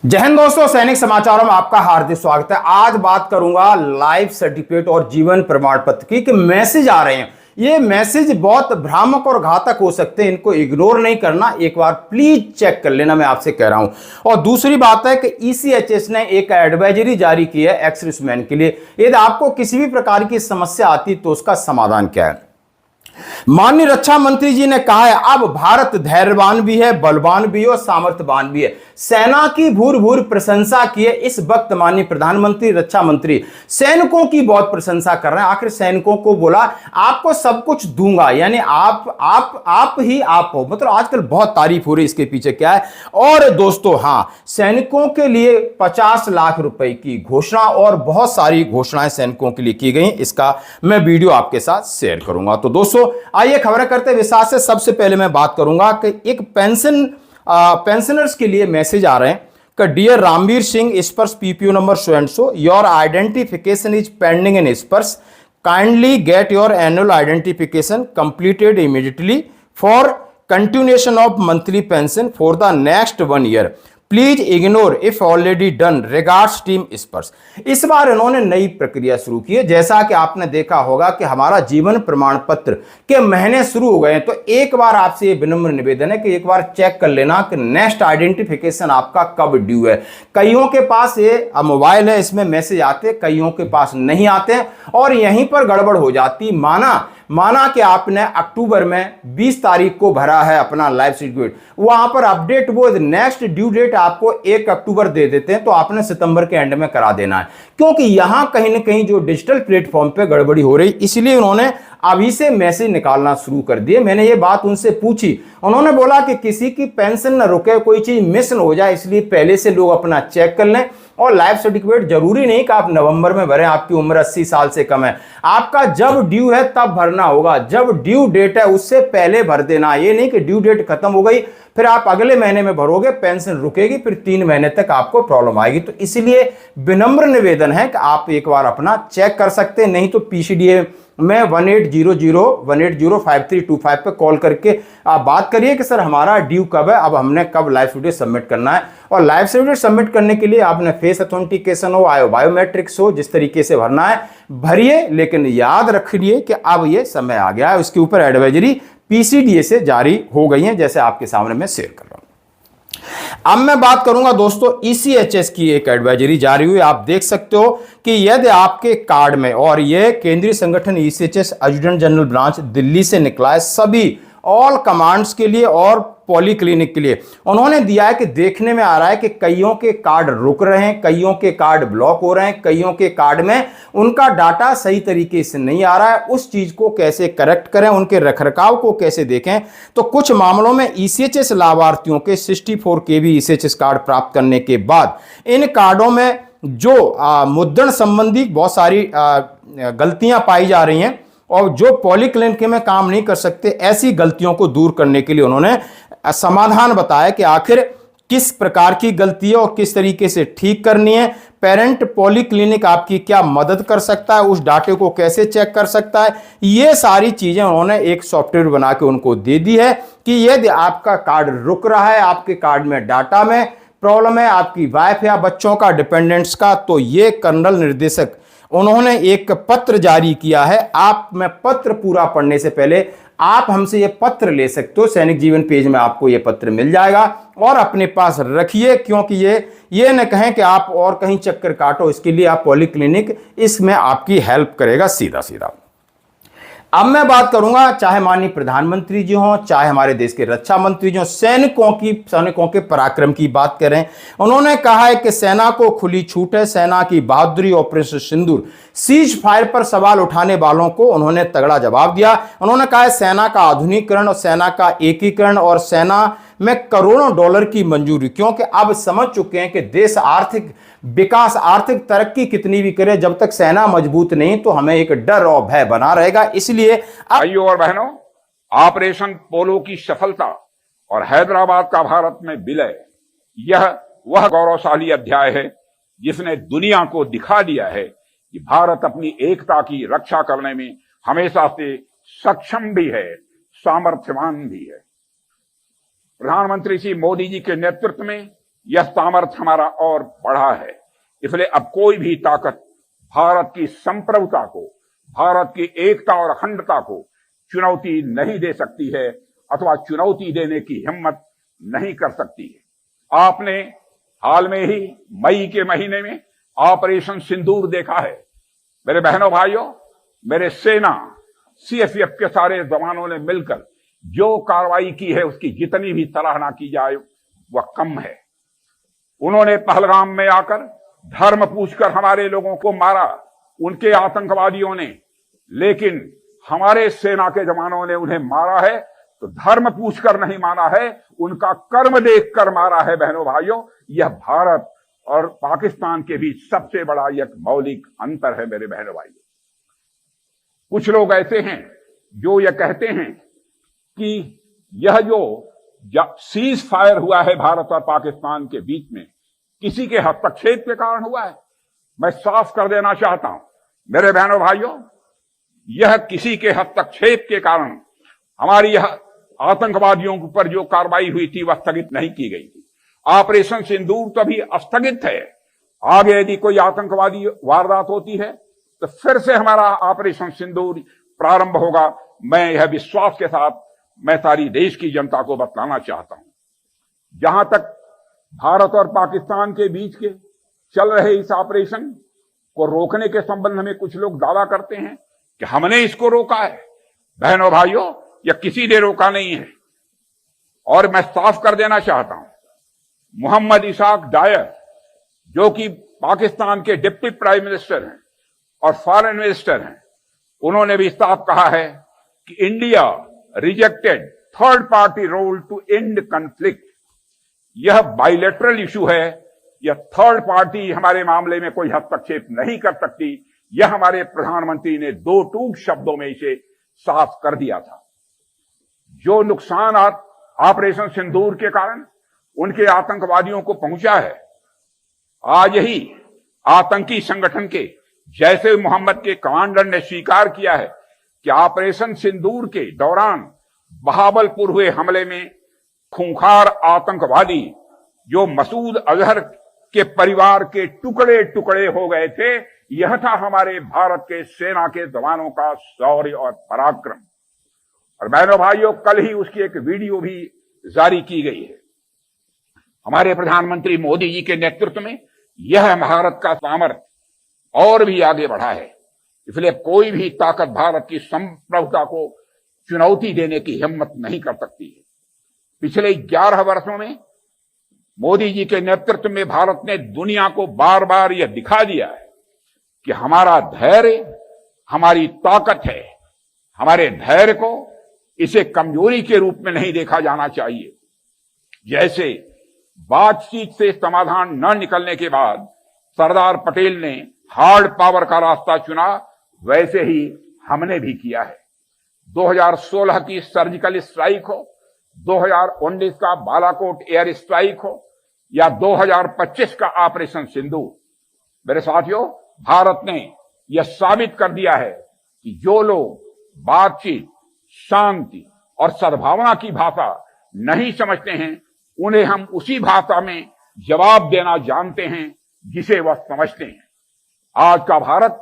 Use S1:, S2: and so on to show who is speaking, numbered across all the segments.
S1: जय हिंद दोस्तों, सैनिक समाचारों में आपका हार्दिक स्वागत है। आज बात करूंगा लाइफ सर्टिफिकेट और जीवन प्रमाण पत्र की कि मैसेज आ रहे हैं। ये मैसेज बहुत भ्रामक और घातक हो सकते हैं, इनको इग्नोर नहीं करना, एक बार प्लीज चेक कर लेना, मैं आपसे कह रहा हूं। और दूसरी बात है कि ईसीएचएस ने एक एडवाइजरी जारी की है एक्स सर्विसमैन के लिए। यदि आपको किसी भी प्रकार की समस्या आती तो उसका समाधान क्या है। माननीय रक्षा मंत्री जी ने कहा है अब भारत धैर्यवान भी है, बलवान भी है और सामर्थ्यवान भी है। सेना की भूर भूर प्रशंसा की है। इस वक्त माननीय प्रधानमंत्री रक्षा मंत्री सैनिकों की बहुत प्रशंसा कर रहे हैं। आखिर सैनिकों को बोला आपको सब कुछ दूंगा, यानी आप ही आप हो। मतलब आजकल बहुत तारीफ हो रही है, इसके पीछे क्या है। और दोस्तों हां, सैनिकों के लिए 50 लाख रुपए की घोषणा और बहुत सारी घोषणाएं सैनिकों के लिए की गई। इसका मैं वीडियो आपके साथ शेयर करूंगा। तो दोस्तों आइए खबरें करते हैं विस्तार से। सबसे पहले मैं बात करूंगा कि एक पेंशनर्स के लिए मैसेज आ रहे हैं कि dear Ramvir Singh Sparsh PPO number so and so, your identification is pending in Sparsh, kindly get your annual identification completed immediately for continuation of monthly pension for the next 1 year, please ignore if already done, regards team Sparsh. इस बार इन्होंने नई प्रक्रिया शुरू की है। जैसा कि आपने देखा होगा कि हमारा जीवन प्रमाण पत्र के महीने शुरू हो गए हैं, तो एक बार आपसे ये विनम्र निवेदन है कि एक बार चेक कर लेना कि नेक्स्ट आइडेंटिफिकेशन आपका कब ड्यू है। कईयों के पास ये मोबाइल है, इसमें मैसेज आते, कईयों के पास नहीं आते और यहीं पर गड़बड़ हो जाती। माना कि आपने अक्टूबर में 20 तारीख को भरा है अपना लाइफ सर्टिफिकेट, वहां पर अपडेट वो नेक्स्ट ड्यू डेट आपको 1 अक्टूबर दे देते हैं, तो आपने सितंबर के एंड में करा देना है, क्योंकि यहां कहीं ना कहीं जो डिजिटल प्लेटफॉर्म पे गड़बड़ी हो रही, इसलिए उन्होंने अभी से मैसेज निकालना शुरू कर दिए। मैंने ये बात उनसे पूछी, उन्होंने बोला कि किसी की पेंशन न रुके, कोई चीज मिस न हो जाए, इसलिए पहले से लोग अपना चेक कर लें। और लाइफ सर्टिफिकेट जरूरी नहीं कि आप नवंबर में भरें, आपकी उम्र 80 साल से कम है, आपका जब ड्यू है तब भरना होगा। जब ड्यू डेट है उससे पहले भर देना। ये नहीं कि ड्यू डेट खत्म हो गई फिर आप अगले महीने में भरोगे, पेंशन रुकेगी, फिर 3 महीने तक आपको प्रॉब्लम आएगी। तो इसलिए विनम्र निवेदन है कि आप एक बार अपना चेक कर सकते हैं, नहीं तो पीसीडीए में 1800-180-5325 पे कॉल करके आप बात करिए कि सर हमारा ड्यू कब है, अब हमने कब लाइफ सर्टिफिकेट सबमिट करना है। और लाइफ सर्टिफिकेट सबमिट करने के लिए आपने फेस ऑथेंटिकेशन हो, बायोमेट्रिक्स हो, जिस तरीके से भरना है भरिए, लेकिन याद रखिए कि अब ये समय आ गया है। उसके ऊपर एडवाइजरी पीसीडीए से जारी हो गई है, जैसे आपके सामने मैं शेयर कर रहा हूं। अब मैं बात करूंगा दोस्तों ईसीएचएस की एक एडवाइजरी जारी हुई। आप देख सकते हो कि यदि आपके कार्ड में, और यह केंद्रीय संगठन ECHS adjutant general branch Delhi से निकला है, सभी ऑल कमांड्स के लिए और पॉलीक्लिनिक के लिए उन्होंने दिया है कि देखने में आ रहा है कि कईयों के कार्ड रुक रहे हैं, कईयों के कार्ड ब्लॉक हो रहे हैं, कईयों के कार्ड में उनका डाटा सही तरीके से नहीं आ रहा है। उस चीज को कैसे करेक्ट करें, उनके रखरखाव को कैसे देखें। तो कुछ मामलों में ईसीएचएस लाभार्थियों के 64 केबी ईसीएचएस कार्ड प्राप्त करने के बाद इन कार्डों में जो मुद्रण संबंधी बहुत सारी गलतियां पाई जा रही हैं और जो पॉलीक्लिनिक में काम नहीं कर सकते, ऐसी गलतियों को दूर करने के लिए उन्होंने समाधान बताया कि आखिर किस प्रकार की गलती है और किस तरीके से ठीक करनी है। पेरेंट पॉलीक्लिनिक आपकी क्या मदद कर सकता है, उस डाटे को कैसे चेक कर सकता है, ये सारी चीजें उन्होंने एक सॉफ्टवेयर बना के उनको दे दी है कि यदि आपका कार्ड रुक रहा है, आपके कार्ड में डाटा में प्रॉब्लम है, आपकी वाइफ या बच्चों का, डिपेंडेंट्स का, तो ये कर्नल निर्देशक उन्होंने एक पत्र जारी किया है। आप में पत्र पूरा पढ़ने से पहले आप हमसे ये पत्र ले सकते हो, सैनिक जीवन पेज में आपको ये पत्र मिल जाएगा और अपने पास रखिए, क्योंकि ये न कहें कि आप और कहीं चक्कर काटो, इसके लिए आप पॉलीक्लिनिक इसमें आपकी हेल्प करेगा सीधा सीधा। अब मैं बात करूंगा, चाहे माननीय प्रधानमंत्री जी हों, चाहे हमारे देश के रक्षा मंत्री जी हों, सैनिकों के पराक्रम की बात करें। उन्होंने कहा है कि सेना को खुली छूट है, सेना की बहादुरी, ऑपरेशन सिंदूर, सीज फायर पर सवाल उठाने वालों को उन्होंने तगड़ा जवाब दिया। उन्होंने कहा है सेना का आधुनिकीकरण और सेना का एकीकरण और सेना में करोड़ों डॉलर की मंजूरी, क्योंकि अब समझ चुके हैं कि देश आर्थिक विकास, आर्थिक तरक्की कितनी भी करे, जब तक सेना मजबूत नहीं तो हमें एक डर और भय बना रहेगा। इसलिए
S2: भाइयों और बहनों, ऑपरेशन पोलो की सफलता और हैदराबाद का भारत में विलय, यह वह गौरवशाली अध्याय है जिसने दुनिया को दिखा दिया है कि भारत अपनी एकता की रक्षा करने में हमेशा से सक्षम भी है, सामर्थ्यवान भी है। प्रधानमंत्री श्री मोदी जी के नेतृत्व में यह सामर्थ्य हमारा और बढ़ा है। इसलिए अब कोई भी ताकत भारत की संप्रभुता को, भारत की एकता और अखंडता को चुनौती नहीं दे सकती है अथवा चुनौती देने की हिम्मत नहीं कर सकती है। आपने हाल में ही मई के महीने में ऑपरेशन सिंदूर देखा है। मेरे बहनों भाइयों, मेरे सेना सीएसएफ के सारे जवानों ने मिलकर जो कार्रवाई की है उसकी जितनी भी सराहना की जाए वह कम है। उन्होंने पहलगाम में आकर धर्म पूछकर हमारे लोगों को मारा, उनके आतंकवादियों ने, लेकिन हमारे सेना के जवानों ने उन्हें मारा है तो धर्म पूछकर नहीं मारा है, उनका कर्म देखकर मारा है। बहनों भाइयों, यह भारत और पाकिस्तान के बीच सबसे बड़ा एक मौलिक अंतर है। मेरे बहनों भाइयों, कुछ लोग ऐसे हैं जो यह कहते हैं कि यह जो सीज फायर हुआ है भारत और पाकिस्तान के बीच में किसी के हस्तक्षेप के कारण हुआ है। मैं साफ कर देना चाहता हूं मेरे बहनों भाइयों, यह किसी के हस्तक्षेप के कारण हमारी यह आतंकवादियों के ऊपर जो कार्रवाई हुई थी वह स्थगित नहीं की गई थी। ऑपरेशन सिंदूर तो अभी स्थगित है। आगे यदि कोई आतंकवादी वारदात होती है तो फिर से हमारा ऑपरेशन सिंदूर प्रारंभ होगा। मैं यह विश्वास के साथ मैं सारी देश की जनता को बतलाना चाहता हूं। जहां तक भारत और पाकिस्तान के बीच के चल रहे इस ऑपरेशन को रोकने के संबंध में कुछ लोग दावा करते हैं कि हमने इसको रोका है। बहनों भाइयों, यह किसी ने रोका नहीं है। और मैं साफ कर देना चाहता हूं, मोहम्मद इसाक डायर जो कि पाकिस्तान के डिप्टी प्राइम मिनिस्टर हैं और फॉरेन मिनिस्टर हैं, उन्होंने भी साफ कहा है कि India rejected third party role to end conflict. यह बाइलेटरल इशू है, यह थर्ड पार्टी हमारे मामले में कोई हस्तक्षेप नहीं कर सकती। यह हमारे प्रधानमंत्री ने दो टूक शब्दों में इसे साफ कर दिया था। जो नुकसान ऑपरेशन सिंदूर के कारण उनके आतंकवादियों को पहुंचा है, आज यही आतंकी संगठन के जैसे मोहम्मद के कमांडर ने स्वीकार किया है कि ऑपरेशन सिंदूर के दौरान बहावलपुर हुए हमले में खूंखार आतंकवादी जो मसूद अजहर के परिवार के टुकड़े टुकड़े हो गए थे, यह था हमारे भारत के सेना के जवानों का शौर्य और पराक्रम। और बहनों भाइयों, कल ही उसकी एक वीडियो भी जारी की गई है। हमारे प्रधानमंत्री मोदी जी के नेतृत्व में यह भारत का सामर्थ्य और भी आगे बढ़ा है। इसलिए कोई भी ताकत भारत की संप्रभुता को चुनौती देने की हिम्मत नहीं कर सकती है। पिछले 11 वर्षों में मोदी जी के नेतृत्व में भारत ने दुनिया को बार बार यह दिखा दिया है कि हमारा धैर्य हमारी ताकत है। हमारे धैर्य को इसे कमजोरी के रूप में नहीं देखा जाना चाहिए। जैसे बातचीत से समाधान न निकलने के बाद सरदार पटेल ने हार्ड पावर का रास्ता चुना, वैसे ही हमने भी किया है। 2016 की सर्जिकल स्ट्राइक हो, 2019 का बालाकोट एयर स्ट्राइक हो या 2025 का ऑपरेशन सिंदूर, मेरे साथियों, भारत ने यह साबित कर दिया है कि जो लोग बातचीत, शांति और सद्भावना की भाषा नहीं समझते हैं, उन्हें हम उसी भाषा में जवाब देना जानते हैं जिसे वह समझते हैं। आज का भारत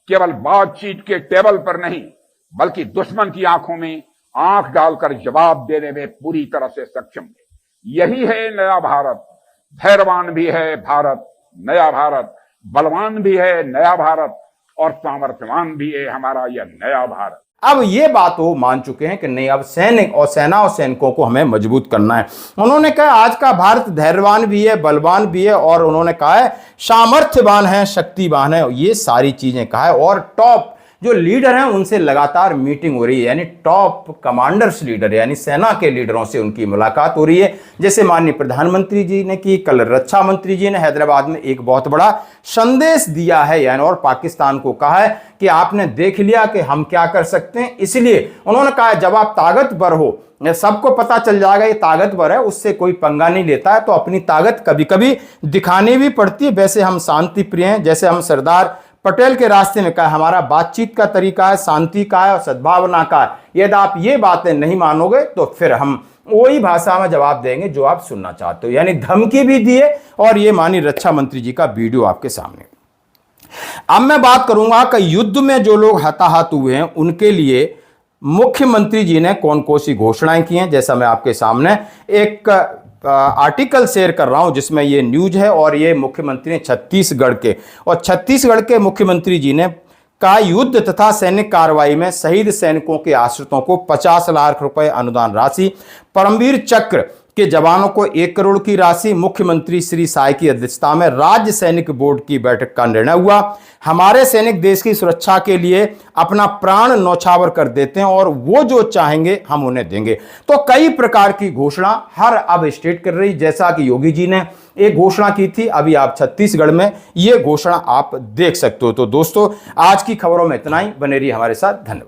S2: केवल बातचीत के टेबल पर नहीं बल्कि दुश्मन की आंखों में आंख डालकर जवाब देने में पूरी तरह से सक्षम है। यही है नया भारत। धैर्यवान भी है भारत, नया भारत, बलवान भी है नया भारत और सामर्थ्यवान भी है हमारा यह नया भारत।
S1: अब ये बात वो मान चुके हैं कि नहीं, अब सैनिक और सेना और सैनिकों को हमें मजबूत करना है। उन्होंने कहा आज का भारत धैर्यवान भी है, बलवान भी है और उन्होंने कहा है सामर्थ्यवान है, शक्तिवान है। ये सारी चीजें कहा है और टॉप जो लीडर हैं उनसे लगातार मीटिंग हो रही है, यानी टॉप कमांडर्स लीडर यानी सेना के लीडरों से उनकी मुलाकात हो रही है। जैसे माननीय प्रधानमंत्री जी ने की, कल रक्षा मंत्री जी ने हैदराबाद में एक बहुत बड़ा संदेश दिया है यानी और पाकिस्तान को कहा है कि आपने देख लिया कि हम क्या कर सकते हैं। इसलिए उन्होंने कहा जब आप ताकतवर हो, सबको पता चल जाएगा ये ताकतवर है, उससे कोई पंगा नहीं लेता है, तो अपनी ताकत कभी कभी दिखानी भी पड़ती है। वैसे हम शांति प्रिय हैं, जैसे हम सरदार पटेल के रास्ते में कहा हमारा बातचीत का तरीका है, शांति का है और सद्भावना का है। यदि आप ये बातें नहीं मानोगे तो फिर हम वही भाषा में जवाब देंगे जो आप सुनना चाहते हो। यानी धमकी भी दिए और ये माननीय रक्षा मंत्री जी का वीडियो आपके सामने। अब मैं बात करूंगा कि युद्ध में जो लोग हताहत हुए हैं उनके लिए मुख्यमंत्री जी ने कौन कौन सी घोषणाएं की हैं। जैसा मैं आपके सामने एक आर्टिकल शेयर कर रहा हूं जिसमें ये न्यूज है, और ये मुख्यमंत्री ने छत्तीसगढ़ के मुख्यमंत्री जी ने का युद्ध तथा सैनिक कार्रवाई में शहीद सैनिकों के आश्रितों को 50 लाख रुपए अनुदान राशि, परमवीर चक्र के जवानों को 1 करोड़ की राशि। मुख्यमंत्री श्री साय की अध्यक्षता में राज्य सैनिक बोर्ड की बैठक का निर्णय हुआ। हमारे सैनिक देश की सुरक्षा के लिए अपना प्राण न्यौछावर कर देते हैं और वो जो चाहेंगे हम उन्हें देंगे। तो कई प्रकार की घोषणा हर अब स्टेट कर रही, जैसा कि योगी जी ने एक घोषणा की थी, अभी आप छत्तीसगढ़ में ये घोषणा आप देख सकते हो। तो दोस्तों आज की खबरों में इतना ही, बने रहिए हमारे साथ, धन्यवाद।